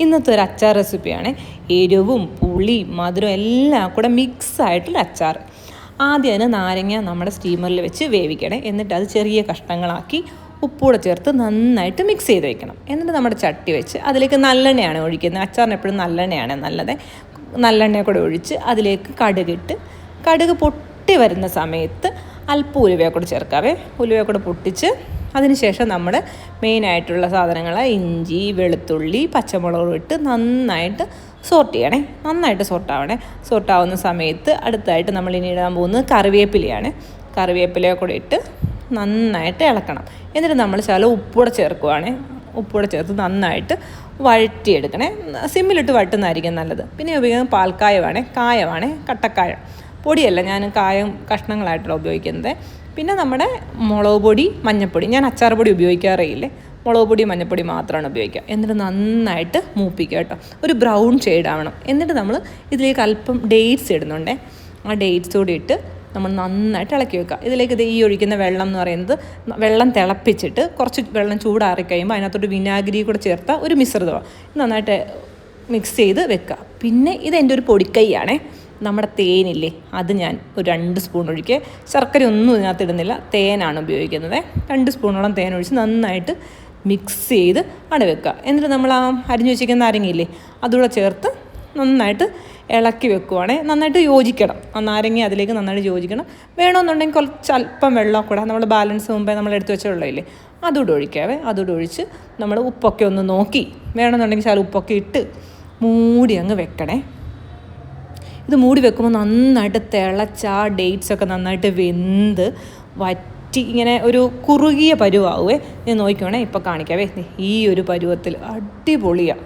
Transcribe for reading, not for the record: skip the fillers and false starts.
ഇന്നത്തെ ഒരു അച്ചാർ റെസിപ്പിയാണ്. എരിവും പുളിയും മധുരം എല്ലാം കൂടെ മിക്സ് ആയിട്ടുള്ള അച്ചാർ. ആദ്യം അതിന് നാരങ്ങ നമ്മുടെ സ്റ്റീമറിൽ വെച്ച് വേവിക്കണേ. എന്നിട്ട് അത് ചെറിയ കഷ്ണങ്ങളാക്കി ഉപ്പൂടെ ചേർത്ത് നന്നായിട്ട് മിക്സ് ചെയ്ത് വെക്കണം. എന്നിട്ട് നമ്മുടെ ചട്ടി വെച്ച് അതിലേക്ക് നല്ലെണ്ണയാണ് ഒഴിക്കുന്നത്. അച്ചാറിന് എപ്പോഴും നല്ലെണ്ണയാണ് നല്ലത്. നല്ലെണ്ണ കൂടെ ഒഴിച്ച് അതിലേക്ക് കടുക് പൊട്ടി വരുന്ന സമയത്ത് അല്പം ഉലുവയെ കൂടെ ചേർക്കാവേ. ഉലുവയെ കൂടെ പൊട്ടിച്ച് അതിനുശേഷം നമ്മൾ മെയിനായിട്ടുള്ള സാധനങ്ങൾ ഇഞ്ചി, വെളുത്തുള്ളി, പച്ചമുളക് ഇട്ട് നന്നായിട്ട് നന്നായിട്ട് സോർട്ടാവുന്ന സമയത്ത് അടുത്തായിട്ട് നമ്മൾ ഇനി ഇടാൻ പോകുന്നത് കറിവേപ്പിലയാണ്. കറിവേപ്പിലയെ കൂടെ ഇട്ട് നന്നായിട്ട് ഇളക്കണം. എന്നിട്ട് നമ്മൾ ശകലം ഉപ്പൂടെ ചേർത്ത് നന്നായിട്ട് വഴറ്റിയെടുക്കണേ. സിമ്മിലിട്ട് വഴറ്റുന്നതായിരിക്കും നല്ലത്. പിന്നെ ഉപയോഗിക്കുന്നത് കായമാണ് കട്ടക്കായ പൊടിയല്ല, ഞാൻ കായം കഷ്ണങ്ങളായിട്ടുള്ള ഉപയോഗിക്കുന്നത്. പിന്നെ നമ്മുടെ മുളക് പൊടി, മഞ്ഞൾപ്പൊടി, ഞാൻ അച്ചാർ പൊടി ഉപയോഗിക്കാറേയില്ലേ, മുളക് പൊടി മഞ്ഞൾപ്പൊടി മാത്രമാണ് ഉപയോഗിക്കുക. എന്നിട്ട് നന്നായിട്ട് മൂപ്പിക്കുക കേട്ടോ, ഒരു ബ്രൗൺ ഷെയ്ഡാവണം. എന്നിട്ട് നമ്മൾ ഇതിലേക്ക് അല്പം ഡേറ്റ്സ് ഇടുന്നുണ്ടേ. ആ ഡേറ്റ്സ് കൂടി ഇട്ട് നമ്മൾ നന്നായിട്ട് ഇളക്കി വെക്കുക. ഇതിലേക്ക് ഈ ഒഴിക്കുന്ന വെള്ളം എന്ന് പറയുന്നത് വെള്ളം തിളപ്പിച്ചിട്ട് കുറച്ച് വെള്ളം ചൂടാറി കഴിയുമ്പോൾ അതിനകത്തോട്ട് വിനാഗിരി കൂടെ ചേർത്ത ഒരു മിശ്രിതമാണ്. നന്നായിട്ട് മിക്സ് ചെയ്ത് വെക്കുക. പിന്നെ ഇതെൻ്റെ ഒരു പൊടിക്കൈയാണേ. നമ്മുടെ തേനില്ലേ, അത് ഞാൻ ഒരു 2 സ്പൂൺ ഒഴിക്കുക. ശർക്കര ഒന്നും ഇതിനകത്ത് ഇടുന്നില്ല, തേനാണ് ഉപയോഗിക്കുന്നത്. 2 സ്പൂണോളം തേൻ ഒഴിച്ച് നന്നായിട്ട് മിക്സ് ചെയ്ത് വെക്കുക. എന്നിട്ട് നമ്മൾ ആ അരിഞ്ഞു വെച്ചിരിക്കുന്ന നാരങ്ങയില്ലേ, അതുകൂടെ ചേർത്ത് നന്നായിട്ട് ഇളക്കി വെക്കുവാണേ. നന്നായിട്ട് യോജിക്കണം. ആ നാരങ്ങ അതിലേക്ക് നന്നായിട്ട് യോജിക്കണം. വേണമെന്നുണ്ടെങ്കിൽ കുറച്ച് അല്പം വെള്ളം കൂടെ നമ്മൾ ബാലൻസ് മുമ്പേ നമ്മൾ എടുത്ത് വെച്ച വെള്ളമില്ലേ, അതുകൂടെ ഒഴിക്കാവേ. അതുകൂടെ ഒഴിച്ച് നമ്മൾ ഉപ്പൊക്കെ ഒന്ന് നോക്കി വേണമെന്നുണ്ടെങ്കിൽ ചില ഉപ്പൊക്കെ ഇട്ട് മൂടി അങ്ങ് വെക്കണേ. ഇത് മൂടി വെക്കുമ്പോൾ നന്നായിട്ട് തിളച്ച ആ ഡേറ്റ്സൊക്കെ നന്നായിട്ട് വെന്ത് വറ്റി ഇങ്ങനെ ഒരു കുറുകിയ പരുവാവേ. ഞാൻ നോക്കിക്കോണേ, ഇപ്പോൾ കാണിക്കാവേ. ഈ ഒരു പരുവത്തിൽ അടിപൊളിയാണ്.